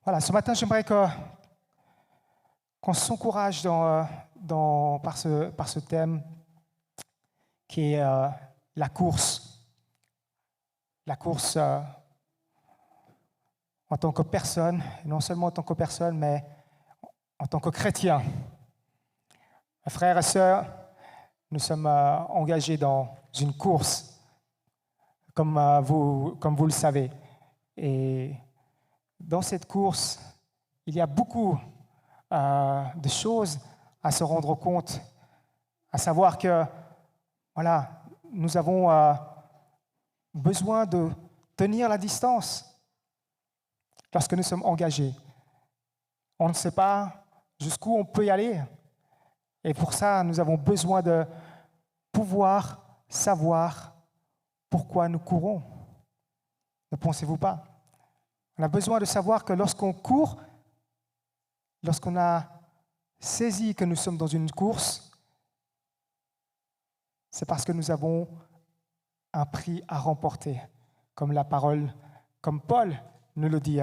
Voilà, ce matin, j'aimerais qu'on s'encourage par ce thème qui est la course. La course en tant que personne, et non seulement en tant que personne, mais en tant que chrétien. Frères et sœurs, nous sommes engagés dans une course, comme vous le savez. Et dans cette course, il y a beaucoup de choses à se rendre compte, à savoir que voilà, nous avons besoin de tenir la distance lorsque nous sommes engagés. On ne sait pas jusqu'où on peut y aller. Et pour ça, nous avons besoin de pouvoir savoir pourquoi nous courons. Ne pensez-vous pas? On a besoin de savoir que lorsqu'on court, lorsqu'on a saisi que nous sommes dans une course, c'est parce que nous avons un prix à remporter, comme Paul nous le dit.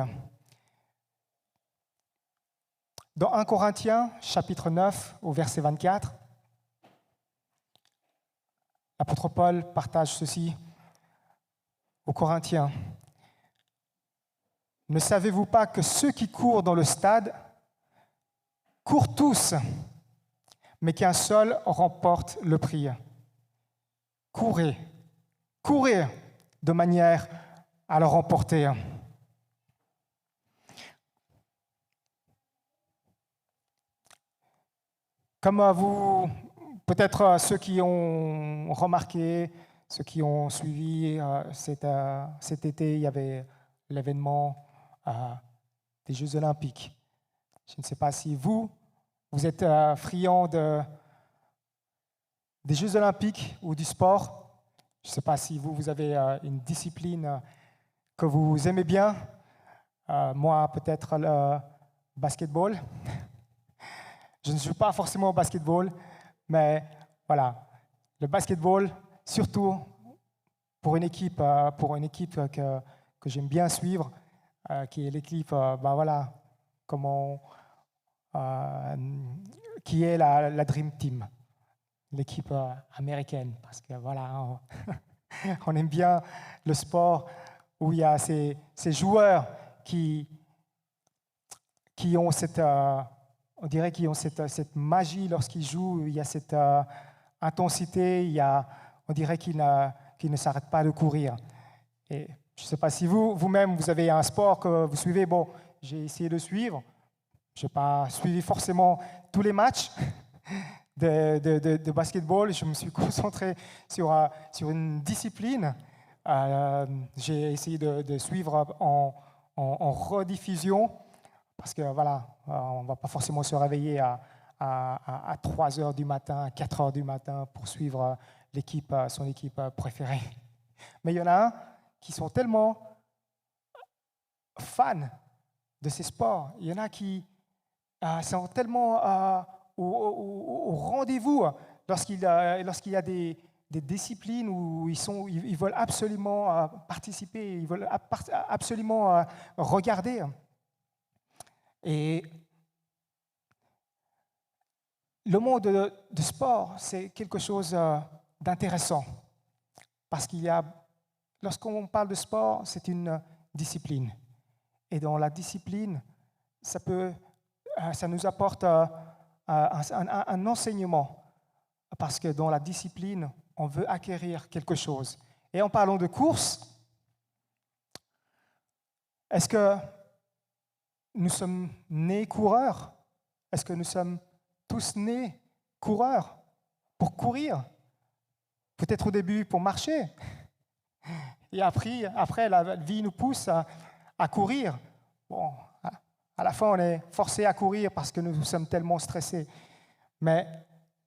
Dans 1 Corinthiens, chapitre 9, au verset 24, l'apôtre Paul partage ceci aux Corinthiens. « Ne savez-vous pas que ceux qui courent dans le stade courent tous, mais qu'un seul remporte le prix? Courez de manière à le remporter. » Comme peut-être ceux qui ont remarqué, ceux qui ont suivi cet été, il y avait l'événement des Jeux Olympiques. Je ne sais pas si vous êtes friand des Jeux Olympiques ou du sport. Je ne sais pas si vous avez une discipline que vous aimez bien. Moi, peut-être le basketball. Je ne joue pas forcément au basketball, mais voilà, le basketball, surtout pour une équipe que j'aime bien suivre, qui est l'équipe, qui est la Dream Team, l'équipe américaine, parce que voilà, on aime bien le sport où il y a ces joueurs qui ont on dirait qu'ils ont cette magie lorsqu'ils jouent, il y a cette intensité, on dirait qu'ils ne s'arrêtent pas de courir. Et je ne sais pas si vous-même, vous avez un sport que vous suivez. Bon, j'ai essayé de suivre. Je n'ai pas suivi forcément tous les matchs de basketball. Je me suis concentré sur une discipline. J'ai essayé de suivre en rediffusion. Parce que voilà, on ne va pas forcément se réveiller à 3 heures du matin, à 4 heures du matin pour suivre son équipe préférée. Mais il y en a qui sont tellement fans de ces sports. Il y en a qui sont tellement au rendez-vous lorsqu'il y a des disciplines où ils veulent absolument participer, ils veulent absolument regarder. Et le monde de sport, c'est quelque chose d'intéressant. Parce lorsqu'on parle de sport, c'est une discipline. Et dans la discipline, ça nous apporte un enseignement. Parce que dans la discipline, on veut acquérir quelque chose. Et en parlant de course, est-ce que nous sommes nés coureurs? Est-ce que nous sommes tous nés coureurs pour courir? Peut-être au début pour marcher. Et après la vie nous pousse à courir. Bon, à la fin, on est forcé à courir parce que nous sommes tellement stressés. Mais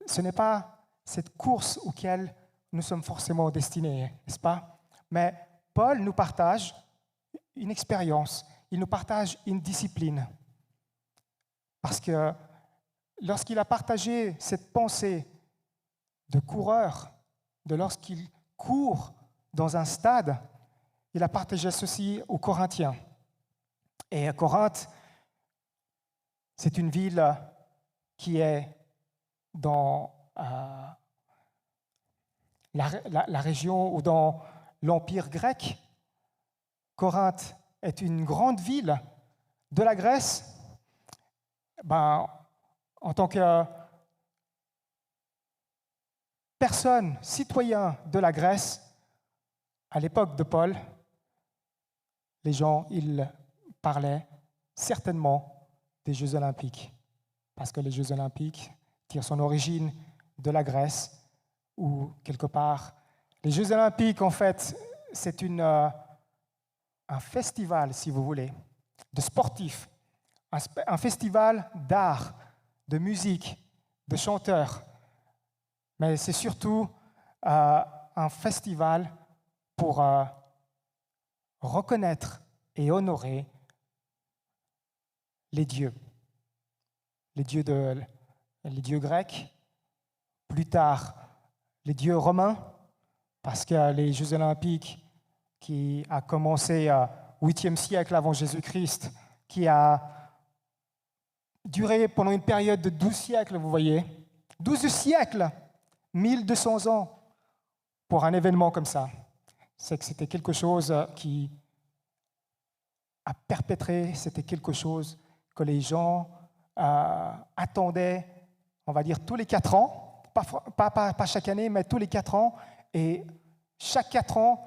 ce n'est pas cette course auquel nous sommes forcément destinés, n'est-ce pas? Mais Paul nous partage une expérience. Il nous partage une discipline. Parce que lorsqu'il a partagé cette pensée de coureur, de lorsqu'il court dans un stade, il a partagé ceci aux Corinthiens. Et à Corinthe, C'est une ville qui est dans la région ou dans l'Empire grec. Corinthe est une grande ville de la Grèce. En tant que personne, citoyen de la Grèce, à l'époque de Paul, les gens, ils parlaient certainement des Jeux olympiques, parce que les Jeux olympiques tirent son origine de la Grèce, ou quelque part. Les Jeux olympiques, en fait, c'est un festival, si vous voulez, de sportifs, un festival d'art, de musique, de chanteurs, mais c'est surtout un festival pour reconnaître et honorer les dieux grecs, plus tard les dieux romains, parce que les Jeux olympiques qui a commencé au 8e siècle avant Jésus-Christ, qui a duré pendant une période de 12 siècles, vous voyez, 12 siècles, 1200 ans pour un événement comme ça. C'est que c'était quelque chose qui a perpétré, c'était quelque chose que les gens attendaient, on va dire, tous les 4 ans, pas chaque année, mais tous les 4 ans, et chaque 4 ans,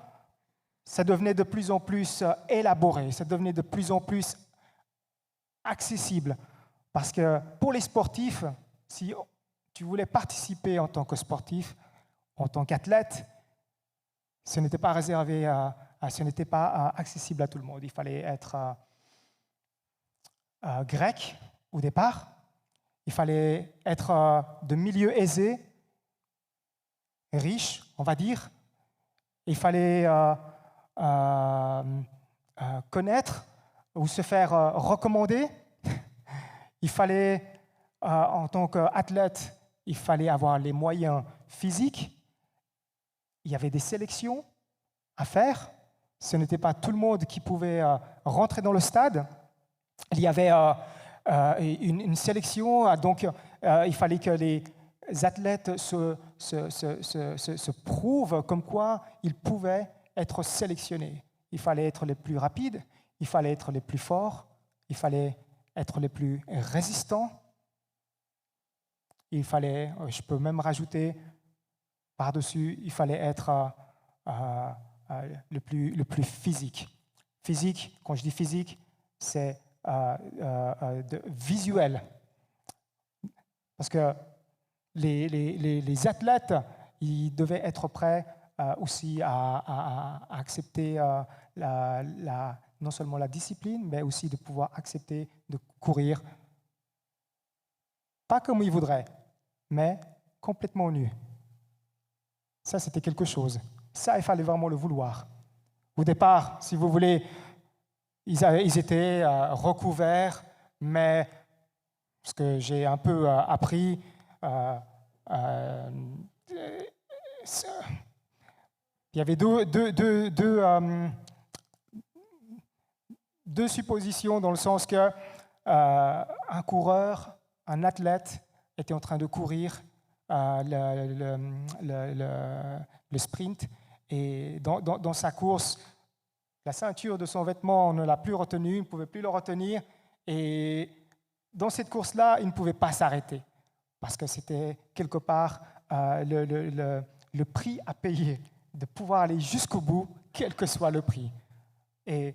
ça devenait de plus en plus élaboré, ça devenait de plus en plus accessible. Parce que pour les sportifs, si tu voulais participer en tant que sportif, en tant qu'athlète, ce n'était pas réservé ce n'était pas accessible à tout le monde. Il fallait être grec au départ, il fallait être de milieu aisé, riche, on va dire. Il fallait connaître ou se faire recommander. Il fallait, en tant qu'athlète, il fallait avoir les moyens physiques. Il y avait des sélections à faire. Ce n'était pas tout le monde qui pouvait rentrer dans le stade. Il y avait une sélection, donc il fallait que les athlètes se prouvent comme quoi ils pouvaient être sélectionnés. Il fallait être les plus rapides, il fallait être les plus forts, il fallait être les plus résistants. Il fallait, je peux même rajouter par-dessus, il fallait être le plus physique. Physique, quand je dis physique, c'est visuel. Parce que les athlètes, ils devaient être prêts aussi à accepter non seulement la discipline, mais aussi de pouvoir accepter de courir, pas comme ils voudraient, mais complètement nus. Ça, c'était quelque chose. Ça, il fallait vraiment le vouloir. Au départ, si vous voulez, ils étaient recouverts, mais ce que j'ai un peu appris, il y avait deux suppositions dans le sens que un coureur, un athlète était en train de courir le sprint et dans sa course, la ceinture de son vêtement, on ne l'a plus retenue, il ne pouvait plus le retenir et dans cette course-là, il ne pouvait pas s'arrêter parce que c'était quelque part le prix à payer de pouvoir aller jusqu'au bout, quel que soit le prix. Et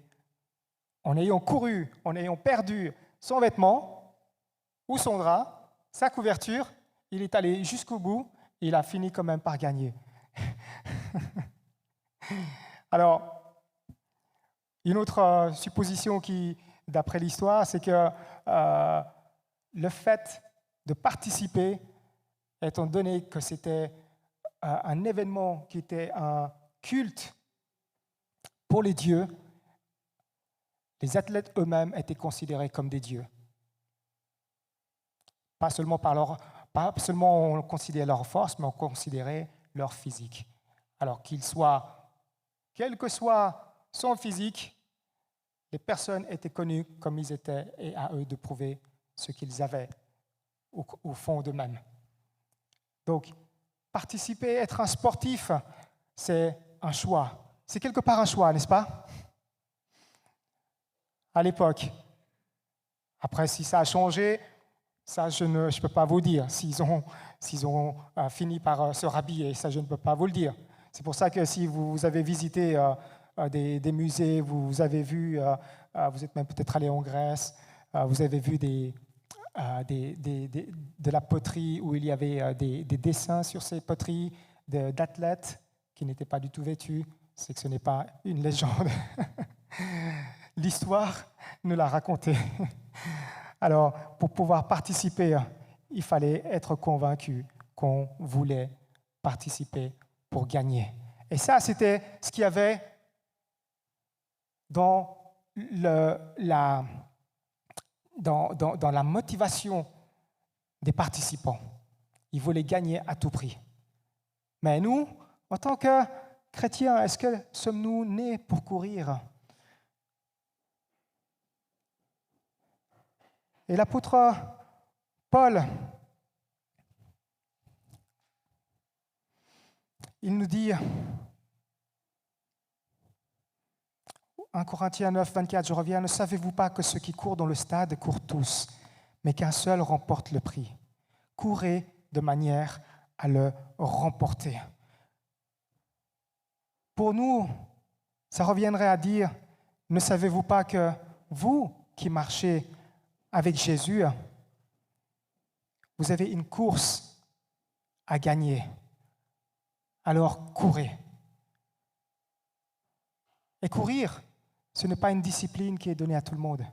en ayant couru, en ayant perdu son vêtement ou son drap, sa couverture, il est allé jusqu'au bout et il a fini quand même par gagner. Alors, une autre supposition qui, d'après l'histoire, c'est que le fait de participer, étant donné que c'était un événement qui était un culte pour les dieux, les athlètes eux-mêmes étaient considérés comme des dieux. Pas seulement on considérait leur force, mais on considérait leur physique. Alors quel que soit son physique, les personnes étaient connues comme ils étaient et à eux de prouver ce qu'ils avaient au fond d'eux-mêmes. Donc, participer, être un sportif, c'est un choix. C'est quelque part un choix, n'est-ce pas? À l'époque. Après, si ça a changé, ça, je ne peux pas vous dire. S'ils ont fini par se rhabiller, ça, je ne peux pas vous le dire. C'est pour ça que si vous avez visité des musées, vous avez vu, vous êtes même peut-être allé en Grèce, vous avez vu de la poterie où il y avait des dessins sur ces poteries d'athlètes qui n'étaient pas du tout vêtus. C'est que ce n'est pas une légende. L'histoire nous l'a raconté. Alors, pour pouvoir participer, il fallait être convaincu qu'on voulait participer pour gagner. Et ça, c'était ce qu'il y avait dans la motivation des participants. Ils voulaient gagner à tout prix. Mais nous, en tant que chrétiens, est-ce que sommes-nous nés pour courir? Et l'apôtre Paul, il nous dit, 1 Corinthiens 9, 24, je reviens, ne savez-vous pas que ceux qui courent dans le stade courent tous, mais qu'un seul remporte le prix? Courez de manière à le remporter. Pour nous, ça reviendrait à dire, ne savez-vous pas que vous qui marchez avec Jésus, vous avez une course à gagner. Alors courez. Et courir, ce n'est pas une discipline qui est donnée à tout le monde.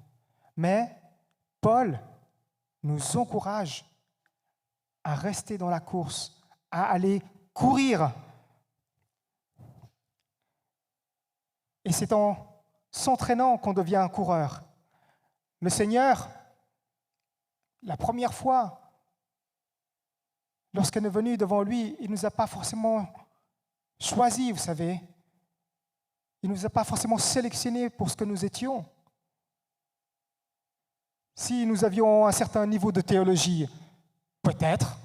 Mais Paul nous encourage à rester dans la course, à aller courir. Et c'est en s'entraînant qu'on devient un coureur. Le Seigneur, la première fois, lorsqu'on est venu devant lui, il ne nous a pas forcément choisis, vous savez. Il ne nous a pas forcément sélectionnés pour ce que nous étions. Si nous avions un certain niveau de théologie, peut-être,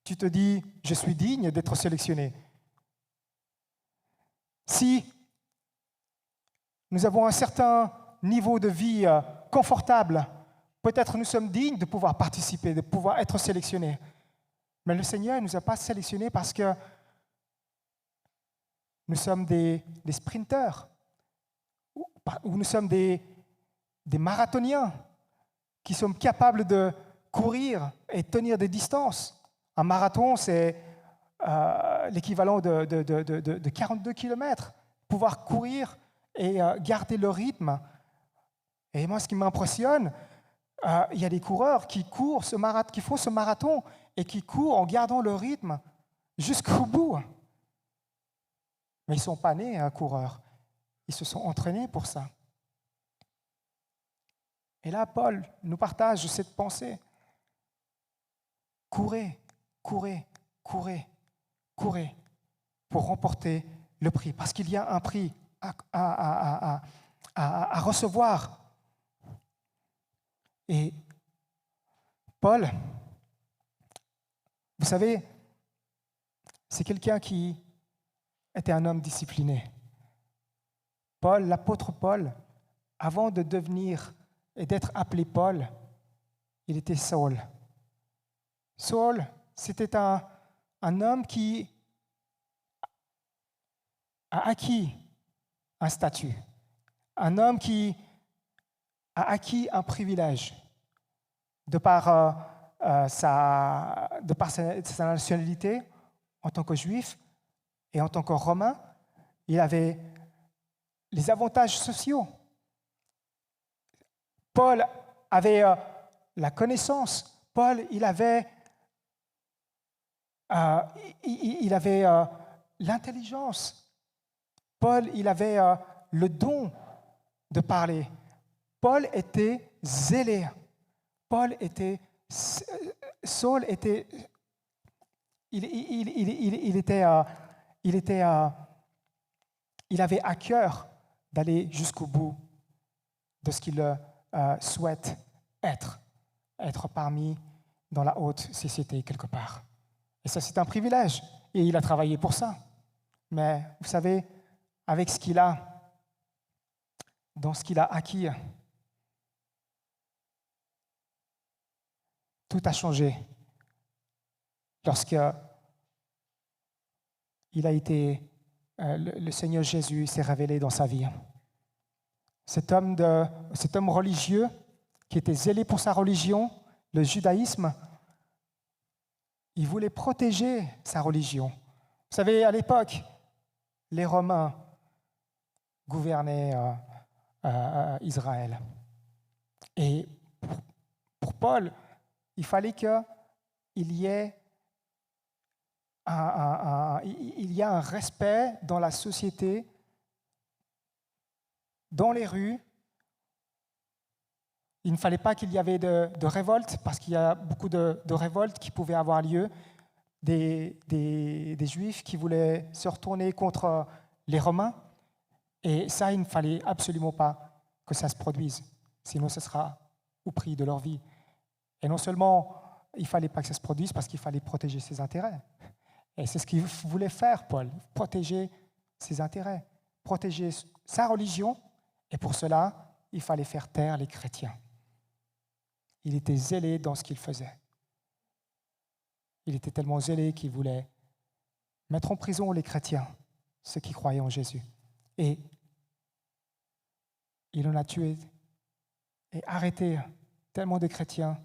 tu te dis, je suis digne d'être sélectionné. Si nous avons un certain niveau de vie confortable, peut-être nous sommes dignes de pouvoir participer, de pouvoir être sélectionnés. Mais le Seigneur ne nous a pas sélectionnés parce que nous sommes des sprinteurs, ou nous sommes des marathoniens qui sommes capables de courir et tenir des distances. Un marathon, c'est l'équivalent de 42 km. Pouvoir courir et garder le rythme. Et moi, ce qui m'impressionne, il y a des coureurs qui font ce marathon et qui courent en gardant le rythme jusqu'au bout. Mais ils ne sont pas nés coureurs. Ils se sont entraînés pour ça. Et là, Paul nous partage cette pensée. Courez, courez, courez, courez pour remporter le prix. Parce qu'il y a un prix à recevoir. Et Paul, vous savez, c'est quelqu'un qui était un homme discipliné. Paul, l'apôtre Paul, avant de devenir et d'être appelé Paul, il était Saul. Saul, c'était un homme qui a acquis un statut, un homme qui a acquis un privilège de par sa nationalité en tant que juif et en tant que romain. Il avait les avantages sociaux. Paul avait la connaissance. Paul, il avait l'intelligence. Paul, il avait le don de parler. Paul était zélé. Saul était, il avait à cœur d'aller jusqu'au bout de ce qu'il souhaite être. être parmi dans la haute société quelque part. Et ça, c'est un privilège. Et il a travaillé pour ça. Mais vous savez, avec ce qu'il a, dans ce qu'il a acquis, tout a changé lorsque le Seigneur Jésus s'est révélé dans sa vie. Cet homme religieux qui était zélé pour sa religion, le judaïsme, il voulait protéger sa religion. Vous savez, à l'époque, les Romains gouvernaient Israël. Et pour Paul, il fallait qu'il y ait un respect dans la société, dans les rues. Il ne fallait pas qu'il y avait de révolte, parce qu'il y a beaucoup de révoltes qui pouvaient avoir lieu, des Juifs qui voulaient se retourner contre les Romains. Et ça, il ne fallait absolument pas que ça se produise, sinon ce sera au prix de leur vie. Et non seulement il ne fallait pas que ça se produise, parce qu'il fallait protéger ses intérêts. Et c'est ce qu'il voulait faire, Paul, protéger ses intérêts, protéger sa religion, et pour cela, il fallait faire taire les chrétiens. Il était zélé dans ce qu'il faisait. Il était tellement zélé qu'il voulait mettre en prison les chrétiens, ceux qui croyaient en Jésus. Et il en a tué et arrêté tellement de chrétiens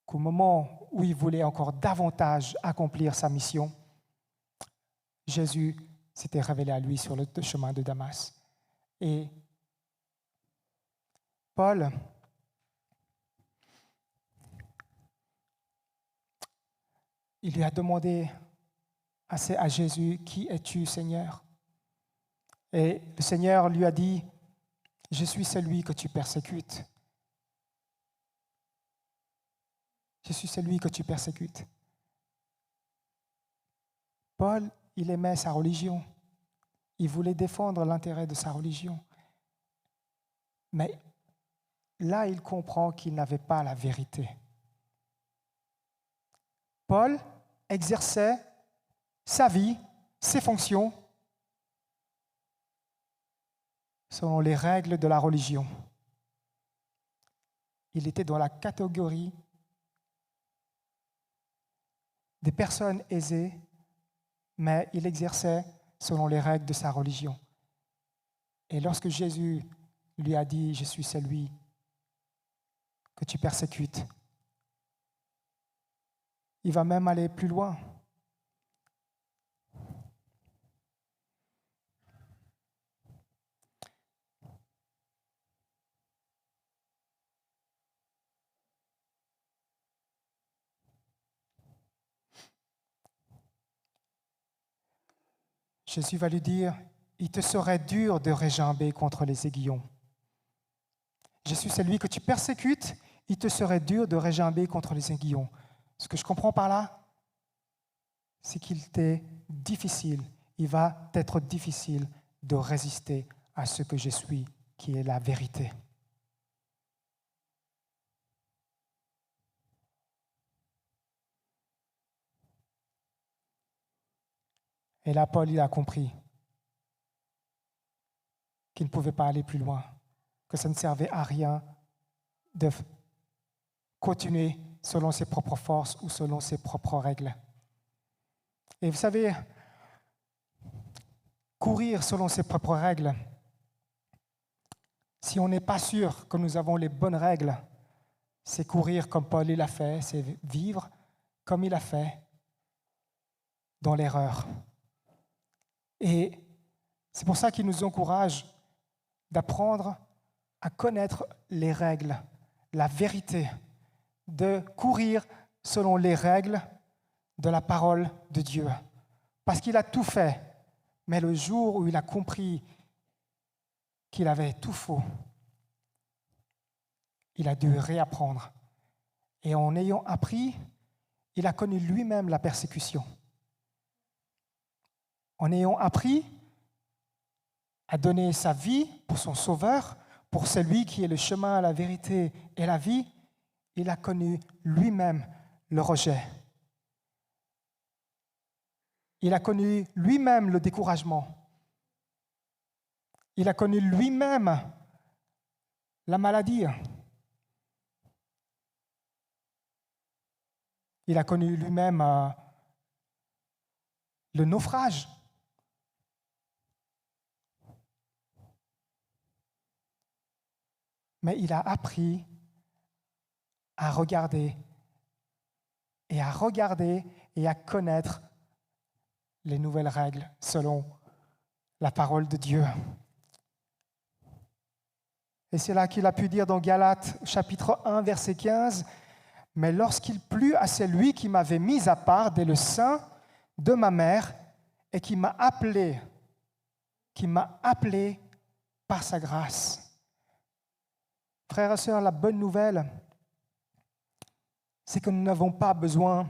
qu'au moment où il voulait encore davantage accomplir sa mission, Jésus s'était révélé à lui sur le chemin de Damas. Et Paul, il lui a demandé à Jésus, « Qui es-tu, Seigneur ?» Et le Seigneur lui a dit, « Je suis celui que tu persécutes. Je suis celui que tu persécutes. » Paul, il aimait sa religion. Il voulait défendre l'intérêt de sa religion. Mais là, il comprend qu'il n'avait pas la vérité. Paul exerçait sa vie, ses fonctions, selon les règles de la religion. Il était dans la catégorie des personnes aisées, mais il exerçait selon les règles de sa religion. Et lorsque Jésus lui a dit « Je suis celui que tu persécutes », il va même aller plus loin. Jésus va lui dire, « Il te serait dur de régimber contre les aiguillons. Je suis celui que tu persécutes, il te serait dur de régimber contre les aiguillons. » Ce que je comprends par là, c'est qu'il t'est difficile, il va être difficile de résister à ce que je suis, qui est la vérité. Et là, Paul, il a compris qu'il ne pouvait pas aller plus loin, que ça ne servait à rien de continuer selon ses propres forces ou selon ses propres règles. Et vous savez, courir selon ses propres règles, si on n'est pas sûr que nous avons les bonnes règles, c'est courir comme Paul l'a fait, c'est vivre comme il a fait dans l'erreur. Et c'est pour ça qu'il nous encourage d'apprendre à connaître les règles, la vérité, de courir selon les règles de la parole de Dieu. Parce qu'il a tout fait, mais le jour où il a compris qu'il avait tout faux, il a dû réapprendre. Et en ayant appris, il a connu lui-même la persécution. En ayant appris à donner sa vie pour son sauveur, pour celui qui est le chemin, la vérité et la vie, il a connu lui-même le rejet. Il a connu lui-même le découragement. Il a connu lui-même la maladie. Il a connu lui-même le naufrage. Mais il a appris à regarder et à connaître les nouvelles règles selon la parole de Dieu. Et c'est là qu'il a pu dire dans Galates chapitre 1, verset 15, « Mais lorsqu'il plut à celui qui m'avait mis à part dès le sein de ma mère et qui m'a appelé par sa grâce. » Frères et sœurs, la bonne nouvelle, c'est que nous n'avons pas besoin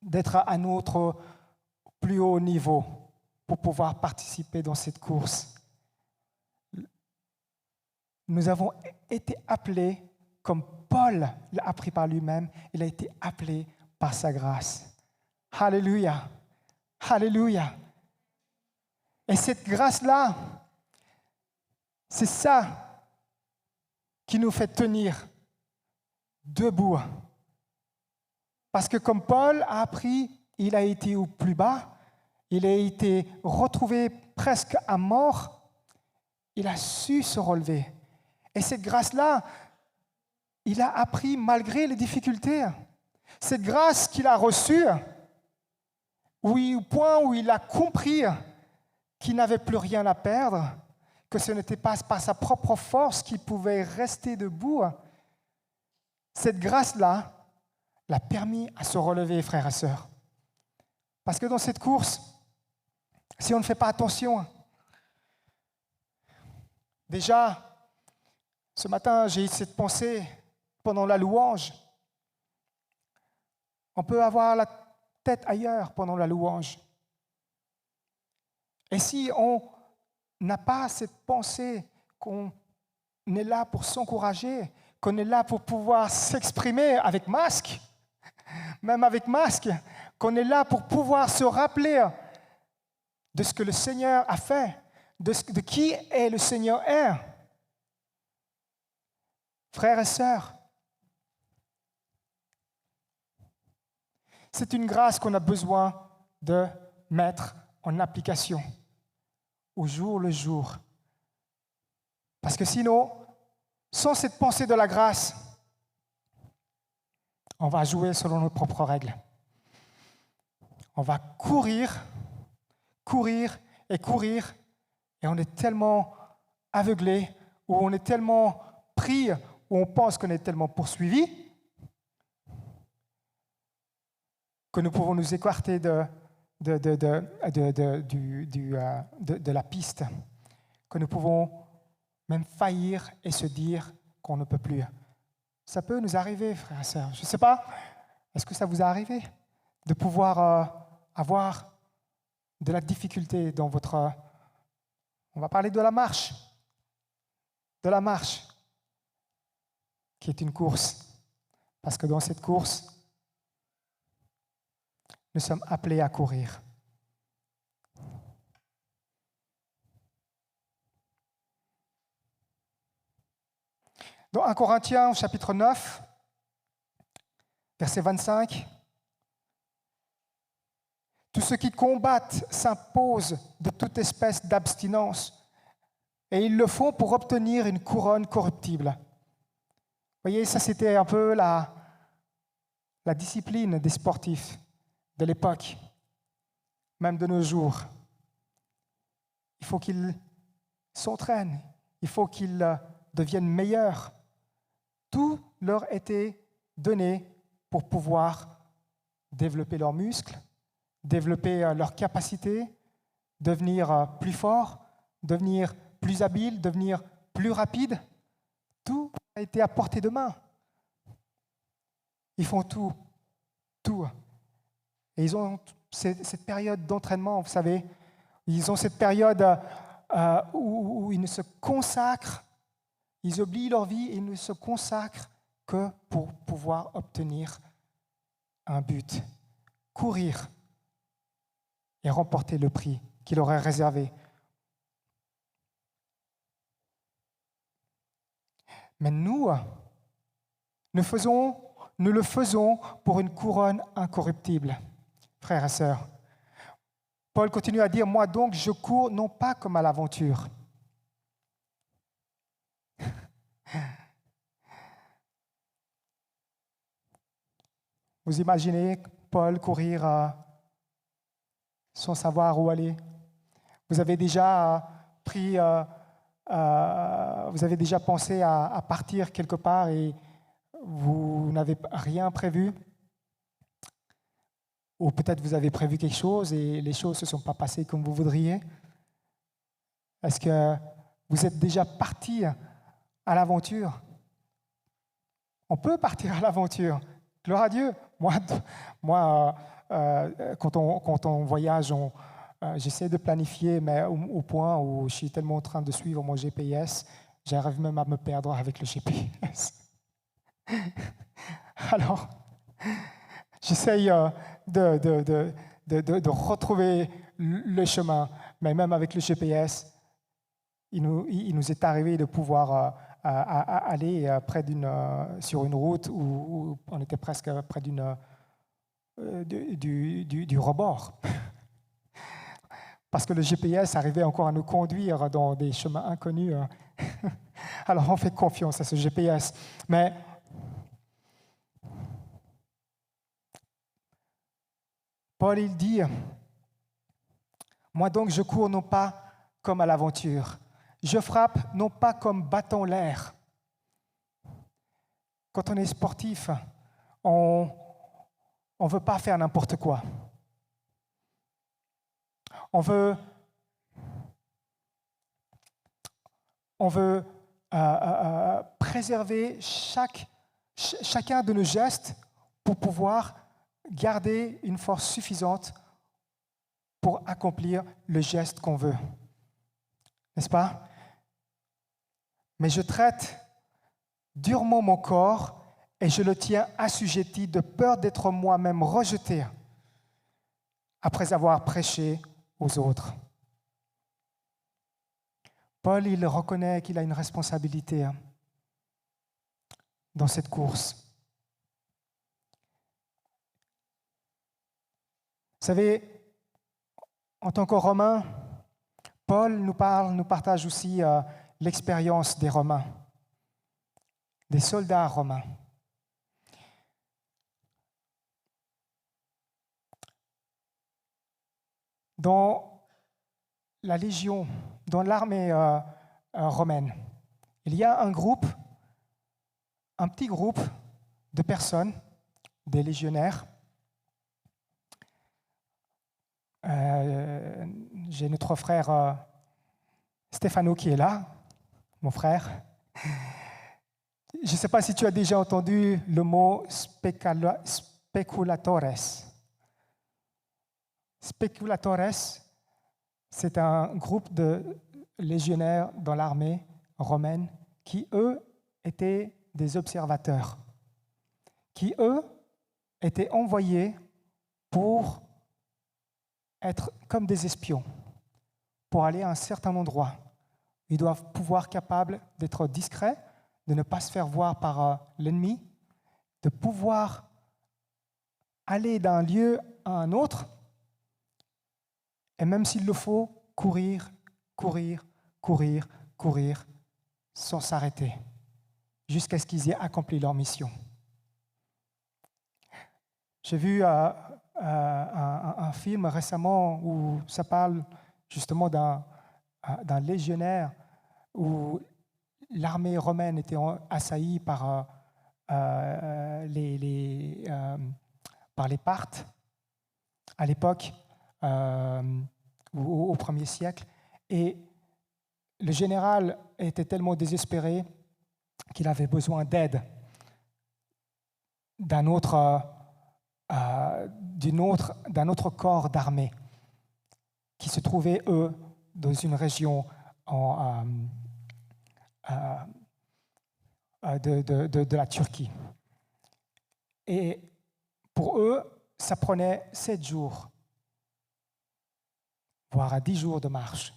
d'être à notre plus haut niveau pour pouvoir participer dans cette course. Nous avons été appelés, comme Paul l'a appris par lui-même, il a été appelé par sa grâce. Alléluia, alléluia. Et cette grâce-là, c'est ça qui nous fait tenir debout. Parce que comme Paul a appris, il a été au plus bas, il a été retrouvé presque à mort, il a su se relever. Et cette grâce-là, il a appris malgré les difficultés. Cette grâce qu'il a reçue, au point où il a compris qu'il n'avait plus rien à perdre, que ce n'était pas par sa propre force qu'il pouvait rester debout, cette grâce-là l'a permis à se relever, frères et sœurs. Parce que dans cette course, si on ne fait pas attention, déjà, ce matin, j'ai eu cette pensée pendant la louange. On peut avoir la tête ailleurs pendant la louange. Et si on n'a pas cette pensée qu'on est là pour s'encourager, qu'on est là pour pouvoir s'exprimer avec masque, même avec masque, qu'on est là pour pouvoir se rappeler de ce que le Seigneur a fait, de qui est le Seigneur est. Frères et sœurs, c'est une grâce qu'on a besoin de mettre en application au jour le jour. Parce que sinon, sans cette pensée de la grâce, on va jouer selon nos propres règles. On va courir, et on est tellement aveuglé, ou on est tellement pris, ou on pense qu'on est tellement poursuivi, que nous pouvons nous écarter de la piste, que nous pouvons même faillir et se dire qu'on ne peut plus. Ça peut nous arriver, frères et sœurs. Je ne sais pas, est-ce que ça vous est arrivé de pouvoir avoir de la difficulté dans votre... On va parler de la marche, qui est une course. Parce que dans cette course, nous sommes appelés à courir. Dans 1 Corinthiens, au chapitre 9, verset 25, « Tous ceux qui combattent s'imposent de toute espèce d'abstinence, et ils le font pour obtenir une couronne corruptible. » Vous voyez, ça c'était un peu la discipline des sportifs de l'époque, même de nos jours. Il faut qu'ils s'entraînent, il faut qu'ils deviennent meilleurs. Tout leur était donné pour pouvoir développer leurs muscles, développer leurs capacités, devenir plus forts, devenir plus habiles, devenir plus rapides. Tout a été à portée de main. Ils font tout. Et ils ont cette période d'entraînement, vous savez, ils ont cette période où ils ne se consacrent, ils oublient leur vie et ils ne se consacrent que pour pouvoir obtenir un but, courir et remporter le prix qu'il aurait réservé. Mais nous le faisons pour une couronne incorruptible, frères et sœurs. Paul continue à dire, moi donc je cours non pas comme à l'aventure. Vous imaginez Paul courir sans savoir où aller. Vous avez déjà vous avez déjà pensé à partir quelque part et vous n'avez rien prévu? Ou peut-être vous avez prévu quelque chose et les choses ne se sont pas passées comme vous voudriez? Est-ce que vous êtes déjà parti à l'aventure? On peut partir à l'aventure. Gloire à Dieu. Moi, quand on voyage, j'essaie de planifier, mais au point où je suis tellement en train de suivre mon GPS, j'arrive même à me perdre avec le GPS. Alors, j'essaye de retrouver le chemin, mais même avec le GPS, il nous est arrivé de pouvoir aller sur une route où on était presque près du rebord. Parce que le GPS arrivait encore à nous conduire dans des chemins inconnus. Alors on fait confiance à ce GPS. Mais Paul, il dit, moi donc je cours non pas comme à l'aventure. Je frappe non pas comme battant l'air. Quand on est sportif, on ne veut pas faire n'importe quoi. On veut préserver chacun de nos gestes pour pouvoir garder une force suffisante pour accomplir le geste qu'on veut. N'est-ce pas? Mais je traite durement mon corps et je le tiens assujetti de peur d'être moi-même rejeté après avoir prêché aux autres. Paul, il reconnaît qu'il a une responsabilité dans cette course. Vous savez, en tant que Romain, Paul nous partage aussi l'expérience des Romains, des soldats romains. Dans la légion, dans l'armée romaine, il y a un petit groupe de personnes, des légionnaires. J'ai notre frère Stefano qui est là, mon frère. Je ne sais pas si tu as déjà entendu le mot speculatores. Speculatores, c'est un groupe de légionnaires dans l'armée romaine qui, eux, étaient des observateurs, qui, eux, étaient envoyés pour être comme des espions, pour aller à un certain endroit. Ils doivent pouvoir capables d'être discrets, de ne pas se faire voir par l'ennemi, de pouvoir aller d'un lieu à un autre, et même s'il le faut, courir, sans s'arrêter, jusqu'à ce qu'ils aient accompli leur mission. J'ai vu un film récemment où ça parle justement d'un légionnaire où l'armée romaine était assaillie par les Parthes à l'époque, au 1er siècle. Et le général était tellement désespéré qu'il avait besoin d'aide d'un autre corps d'armée qui se trouvait, eux, dans une région de la Turquie. Et pour eux, ça prenait 7 jours, voire à 10 jours de marche.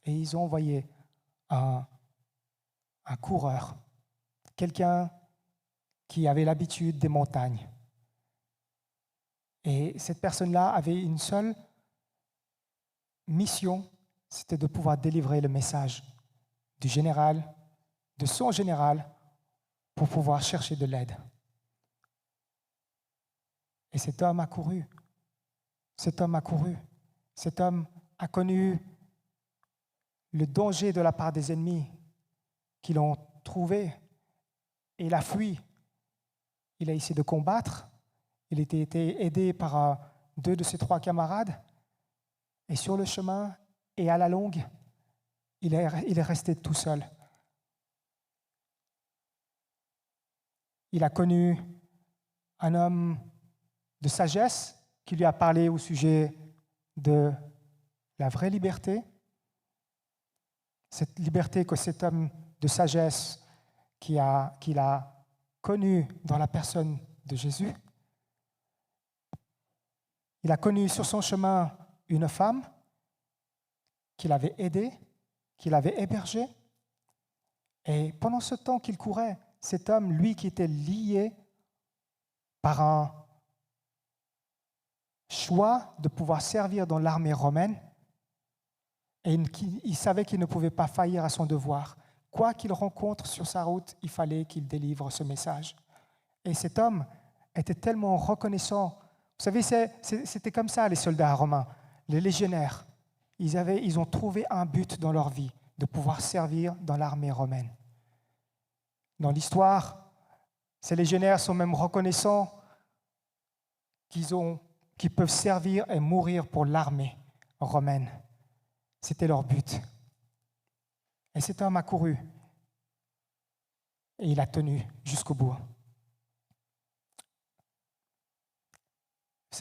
Et ils ont envoyé un coureur, quelqu'un qui avait l'habitude des montagnes. Et cette personne-là avait une seule mission, c'était de pouvoir délivrer le message du général, de son général, pour pouvoir chercher de l'aide. Et cet homme a couru. Cet homme a couru. Cet homme a connu le danger de la part des ennemis qui l'ont trouvé. Et il a fui. Il a essayé de combattre. Il a été aidé par 2 de ses 3 camarades. Et sur le chemin et à la longue, il est resté tout seul. Il a connu un homme de sagesse qui lui a parlé au sujet de la vraie liberté, cette liberté que cet homme de sagesse qu'il a connue dans la personne de Jésus. Il a connu sur son chemin une femme qui l'avait aidé, qui l'avait hébergé. Et pendant ce temps qu'il courait, cet homme, lui qui était lié par un choix de pouvoir servir dans l'armée romaine, et il savait qu'il ne pouvait pas faillir à son devoir. Quoi qu'il rencontre sur sa route, il fallait qu'il délivre ce message. Et cet homme était tellement reconnaissant. Vous savez, c'était comme ça les soldats romains, les légionnaires. Ils ont trouvé un but dans leur vie, de pouvoir servir dans l'armée romaine. Dans l'histoire, ces légionnaires sont même reconnaissants qu'ils peuvent servir et mourir pour l'armée romaine. C'était leur but. Et cet homme a couru. Et il a tenu jusqu'au bout.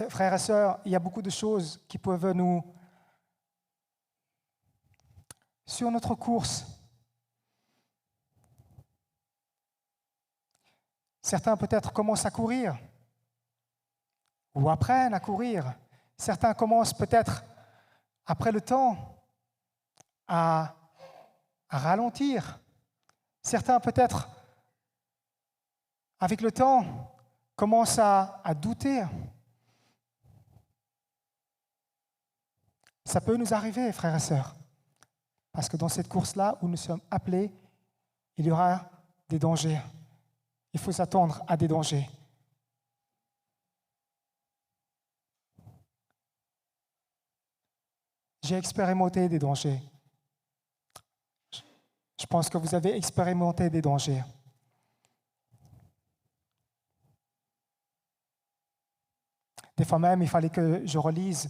Frères et sœurs, il y a beaucoup de choses qui peuvent nous... Sur notre course, certains peut-être commencent à courir ou apprennent à courir. Certains commencent peut-être, après le temps, à ralentir. Certains peut-être, avec le temps, commencent à douter. Ça peut nous arriver, frères et sœurs, parce que dans cette course-là où nous sommes appelés, il y aura des dangers. Il faut s'attendre à des dangers. J'ai expérimenté des dangers. Je pense que vous avez expérimenté des dangers. Des fois même, il fallait que je relise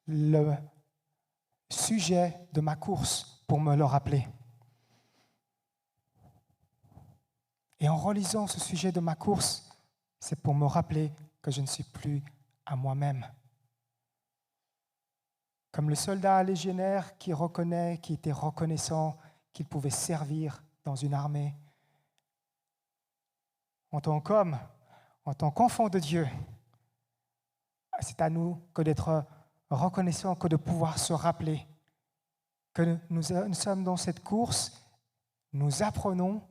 le sujet de ma course pour me le rappeler. Et en relisant ce sujet de ma course, c'est pour me rappeler que je ne suis plus à moi-même. Comme le soldat légionnaire qui était reconnaissant qu'il pouvait servir dans une armée. En tant qu'homme, en tant qu'enfant de Dieu, c'est à nous que d'être reconnaissants, que de pouvoir se rappeler que nous sommes dans cette course, nous apprenons,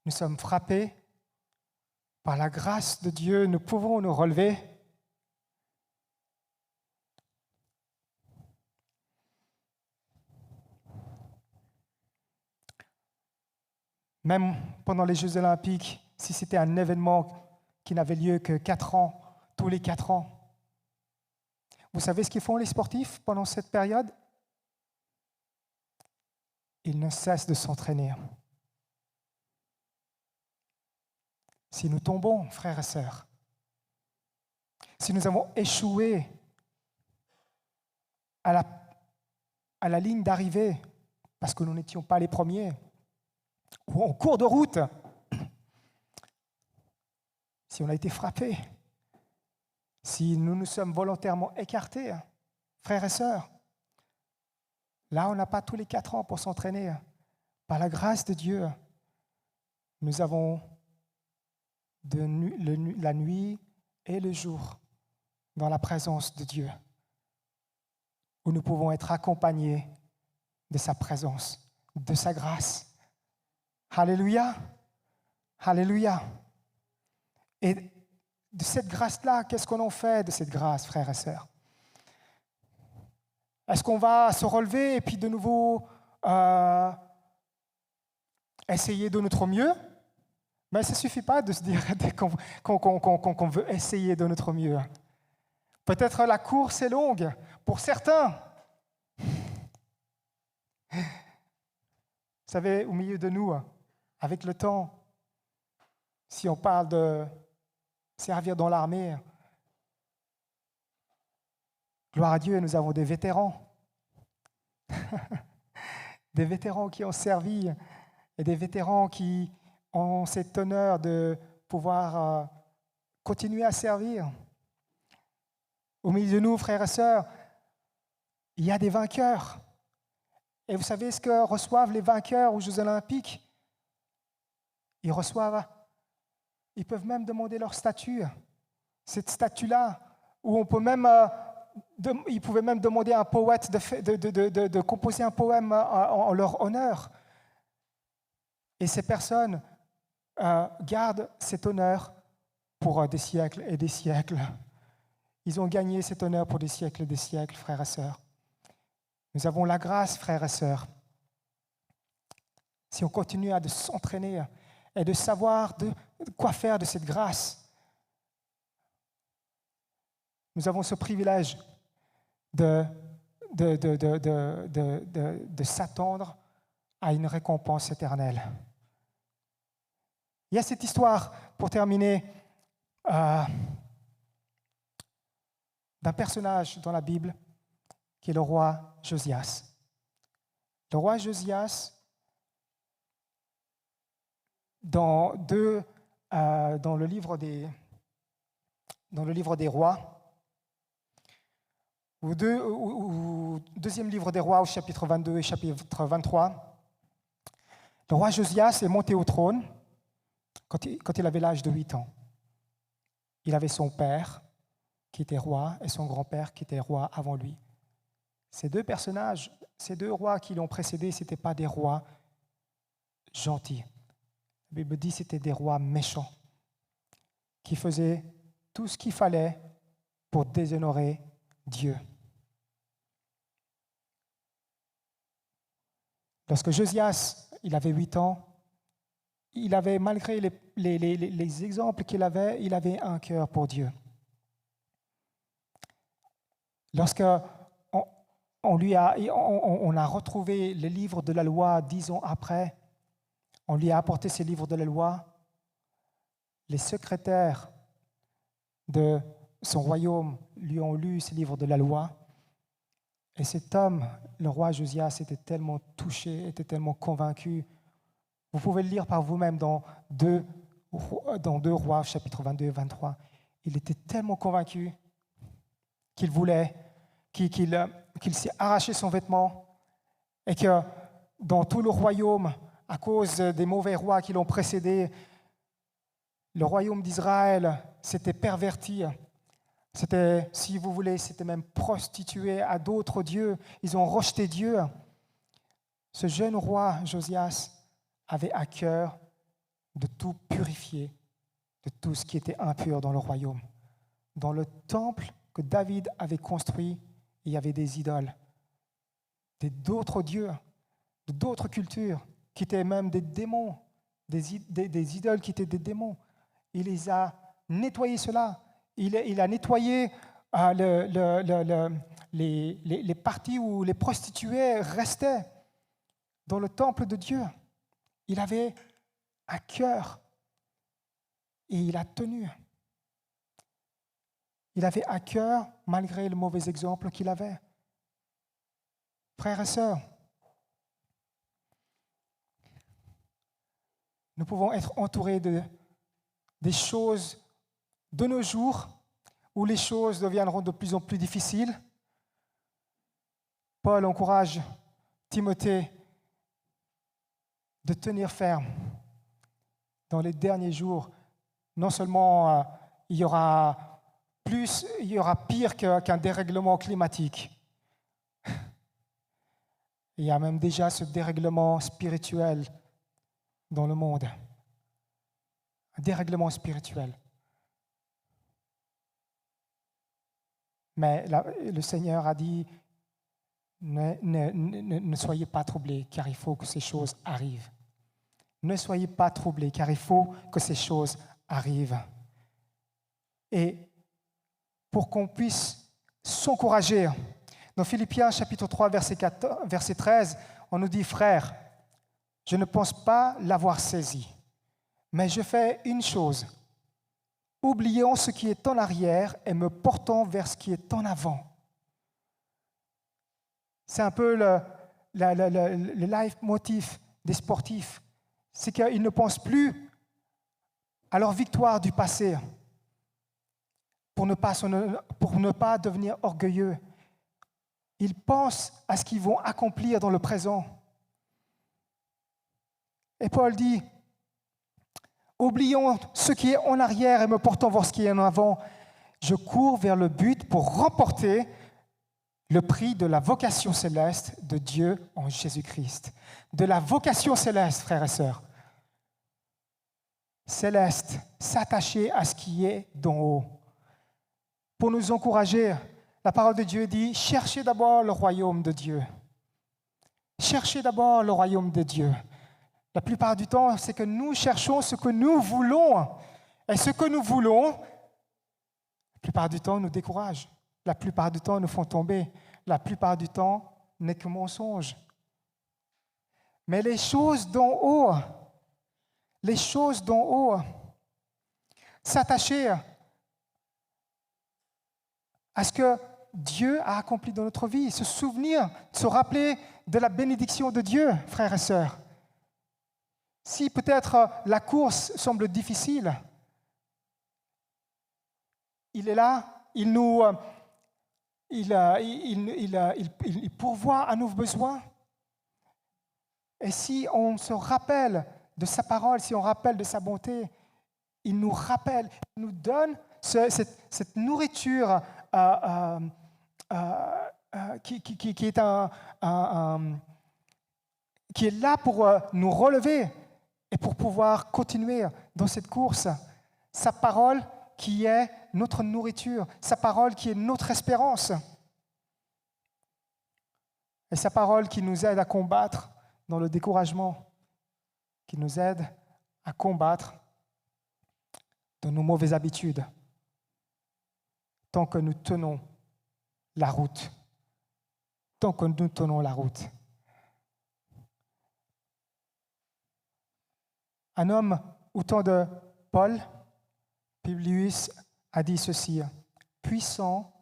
nous sommes frappés par la grâce de Dieu, nous pouvons nous relever. Même pendant les Jeux Olympiques, si c'était un événement qui n'avait lieu que 4 ans, tous les 4 ans, vous savez ce qu'ils font les sportifs pendant cette période? Ils ne cessent de s'entraîner. Si nous tombons, frères et sœurs, si nous avons échoué à la ligne d'arrivée parce que nous n'étions pas les premiers, ou en cours de route, si on a été frappé, si nous nous sommes volontairement écartés, frères et sœurs, Là, on n'a pas tous les 4 ans pour s'entraîner. Par la grâce de Dieu, nous avons la nuit et le jour dans la présence de Dieu, où nous pouvons être accompagnés de sa présence, de sa grâce. Alléluia, alléluia. Et de cette grâce-là, qu'est-ce qu'on en fait de cette grâce, frères et sœurs? Est-ce qu'on va se relever et puis de nouveau essayer de notre mieux? Mais ça ne suffit pas de se dire qu'on veut essayer de notre mieux. Peut-être la course est longue pour certains. Vous savez, au milieu de nous, avec le temps, si on parle de servir dans l'armée, gloire à Dieu, nous avons des vétérans. Des vétérans qui ont servi et des vétérans qui ont cet honneur de pouvoir continuer à servir. Au milieu de nous, frères et sœurs, il y a des vainqueurs. Et vous savez ce que reçoivent les vainqueurs aux Jeux Olympiques? Ils peuvent même demander leur statue. Cette statue-là, où on peut même, ils pouvaient même demander à un poète de composer un poème en leur honneur. Et ces personnes gardent cet honneur pour des siècles et des siècles. Ils ont gagné cet honneur pour des siècles et des siècles, frères et sœurs. Nous avons la grâce, frères et sœurs. Si on continue à s'entraîner et de savoir de quoi faire de cette grâce, nous avons ce privilège de s'attendre à une récompense éternelle. Il y a cette histoire, pour terminer, d'un personnage dans la Bible qui est le roi Josias. Le roi Josias, dans le livre des rois, au deuxième livre des rois, au chapitre 22 et chapitre 23, le roi Josias est monté au trône quand il avait l'âge de 8 ans. Il avait son père qui était roi et son grand-père qui était roi avant lui. Ces deux personnages, ces deux rois qui l'ont précédé, ce n'étaient pas des rois gentils. La Bible dit que c'était des rois méchants qui faisaient tout ce qu'il fallait pour déshonorer Dieu. Lorsque Josias, il avait 8 ans, il avait, malgré les exemples qu'il avait, il avait un cœur pour Dieu. Lorsque on a retrouvé les livres de la loi 10 ans après, on lui a apporté ces livres de la loi, les secrétaires de son royaume lui ont lu ces livres de la loi, et cet homme, le roi Josias, était tellement touché, était tellement convaincu. Vous pouvez le lire par vous-même dans 2 Rois, chapitre 22 et 23. Il était tellement convaincu qu'il s'est arraché son vêtement et que dans tout le royaume, à cause des mauvais rois qui l'ont précédé, le royaume d'Israël s'était perverti. C'était, si vous voulez, c'était même prostitué à d'autres dieux. Ils ont rejeté Dieu. Ce jeune roi, Josias, avait à cœur de tout purifier, de tout ce qui était impur dans le royaume. Dans le temple que David avait construit, il y avait des idoles, d'autres dieux, d'autres cultures, qui étaient même des démons, des idoles qui étaient des démons. Il les a nettoyés, cela. Il a nettoyé les parties où les prostituées restaient dans le temple de Dieu. Il avait à cœur et il a tenu. Il avait à cœur malgré le mauvais exemple qu'il avait. Frères et sœurs, nous pouvons être entourés des choses de nos jours où les choses deviendront de plus en plus difficiles. Paul encourage Timothée de tenir ferme. Dans les derniers jours, non seulement il y aura pire qu'un dérèglement climatique. Il y a même déjà ce dérèglement spirituel dans le monde. Un dérèglement spirituel. Mais le Seigneur a dit, ne soyez pas troublés, car il faut que ces choses arrivent. Ne soyez pas troublés, car il faut que ces choses arrivent. Et pour qu'on puisse s'encourager, dans Philippiens chapitre 3, verset 13, on nous dit, « Frères, je ne pense pas l'avoir saisi, mais je fais une chose, oubliant ce qui est en arrière et me portant vers ce qui est en avant. » C'est un peu le leitmotiv des sportifs. C'est qu'ils ne pensent plus à leur victoire du passé pour ne pas devenir orgueilleux. Ils pensent à ce qu'ils vont accomplir dans le présent. Et Paul dit, oublions ce qui est en arrière et me portant vers ce qui est en avant. Je cours vers le but pour remporter le prix de la vocation céleste de Dieu en Jésus-Christ. De la vocation céleste, frères et sœurs. Céleste, s'attacher à ce qui est d'en haut. Pour nous encourager, la parole de Dieu dit, cherchez d'abord le royaume de Dieu. Cherchez d'abord le royaume de Dieu. La plupart du temps, c'est que nous cherchons ce que nous voulons. Et ce que nous voulons, la plupart du temps, nous décourage. La plupart du temps, nous font tomber. La plupart du temps, n'est que mensonge. Mais les choses d'en haut, s'attacher à ce que Dieu a accompli dans notre vie, se souvenir, se rappeler de la bénédiction de Dieu, frères et sœurs. Si peut-être la course semble difficile, il est là, il pourvoit à nos besoins. Et si on se rappelle de sa parole, si on rappelle de sa bonté, il nous rappelle, il nous donne cette nourriture qui est là pour nous relever et pour pouvoir continuer dans cette course. Sa parole qui est notre nourriture, sa parole qui est notre espérance. Et sa parole qui nous aide à combattre dans le découragement, qui nous aide à combattre de nos mauvaises habitudes, tant que nous tenons la route. Tant que nous tenons la route. Un homme au temps de Paul, Publius, a dit ceci, puissant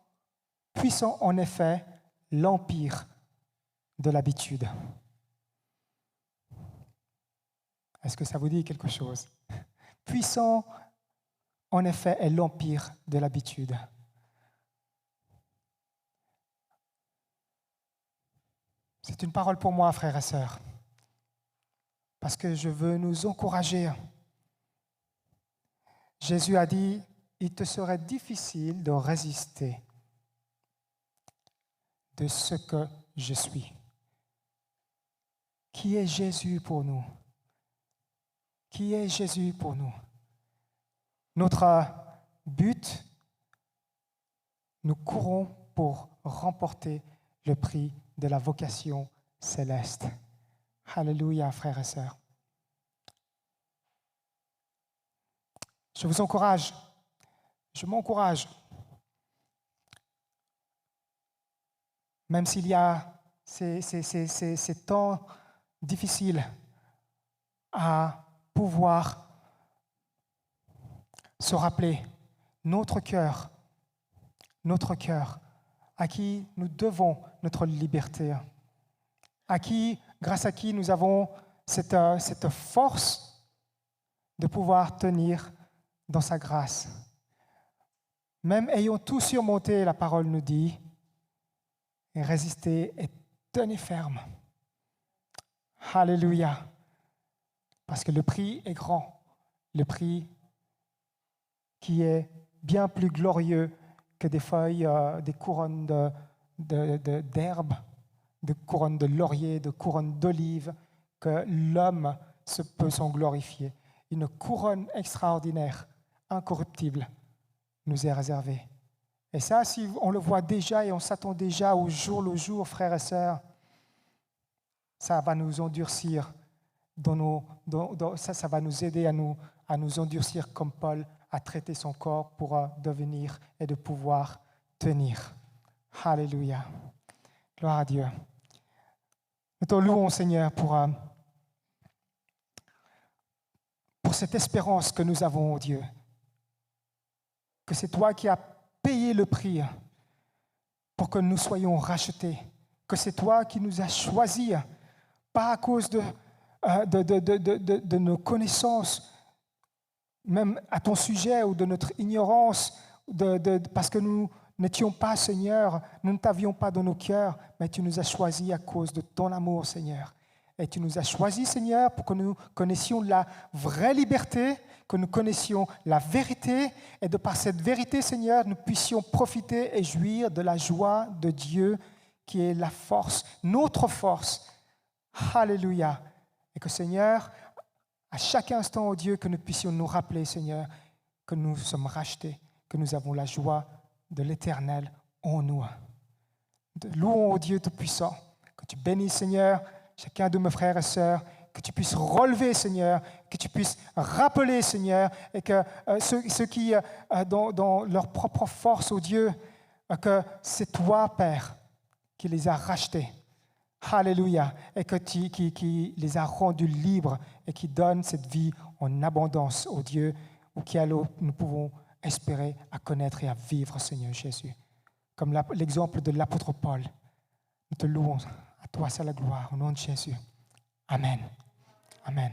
en effet l'empire de l'habitude. Est-ce que ça vous dit quelque chose? Puissant en effet est l'empire de l'habitude. C'est une parole pour moi, frères et sœurs, parce que je veux nous encourager. Jésus a dit, il te serait difficile de résister de ce que je suis. Qui est Jésus pour nous? Qui est Jésus pour nous? Notre but, nous courons pour remporter le prix de la vocation céleste. Alléluia, frères et sœurs. Je vous encourage, je m'encourage, même s'il y a ces temps difficiles, à pouvoir se rappeler notre cœur, à qui nous devons notre liberté, grâce à qui nous avons cette force de pouvoir tenir dans sa grâce. Même ayant tout surmonté, la parole nous dit, et résister et tenez ferme. Alléluia. Parce que le prix est grand, le prix qui est bien plus glorieux que des feuilles, des couronnes d'herbe, des couronnes de laurier, des couronnes d'olive, que l'homme peut s'en glorifier. Une couronne extraordinaire, incorruptible, nous est réservée. Et ça, si on le voit déjà et on s'attend déjà au jour le jour, frères et sœurs, ça va nous endurcir, ça va nous aider à nous endurcir comme Paul a traité son corps pour devenir et de pouvoir tenir. Alléluia. Gloire à Dieu. Nous te louons, Seigneur, pour cette espérance que nous avons, oh Dieu. Que c'est toi qui as payé le prix pour que nous soyons rachetés. Que c'est toi qui nous as choisis, pas à cause de nos connaissances, même à ton sujet, ou de notre ignorance, parce que nous n'étions pas, Seigneur, nous ne t'avions pas dans nos cœurs, mais tu nous as choisis à cause de ton amour, Seigneur. Et tu nous as choisis, Seigneur, pour que nous connaissions la vraie liberté, que nous connaissions la vérité, et de par cette vérité, Seigneur, nous puissions profiter et jouir de la joie de Dieu, qui est la force, notre force. Alléluia. Et que, Seigneur, à chaque instant, oh Dieu, que nous puissions nous rappeler, Seigneur, que nous sommes rachetés, que nous avons la joie de l'Éternel en nous. Louons, oh Dieu Tout-Puissant, que tu bénisses, Seigneur, chacun de mes frères et sœurs, que tu puisses relever, Seigneur, que tu puisses rappeler, Seigneur, et que ceux qui, dans leur propre force, oh Dieu, que c'est toi, Père, qui les a rachetés. Alléluia. Et qui les a rendus libres et qui donne cette vie en abondance, oh Dieu, auquel nous pouvons espérer à connaître et à vivre, Seigneur Jésus. Comme l'exemple de l'apôtre Paul. Nous te louons. À toi, c'est la gloire. Au nom de Jésus. Amen. Amen.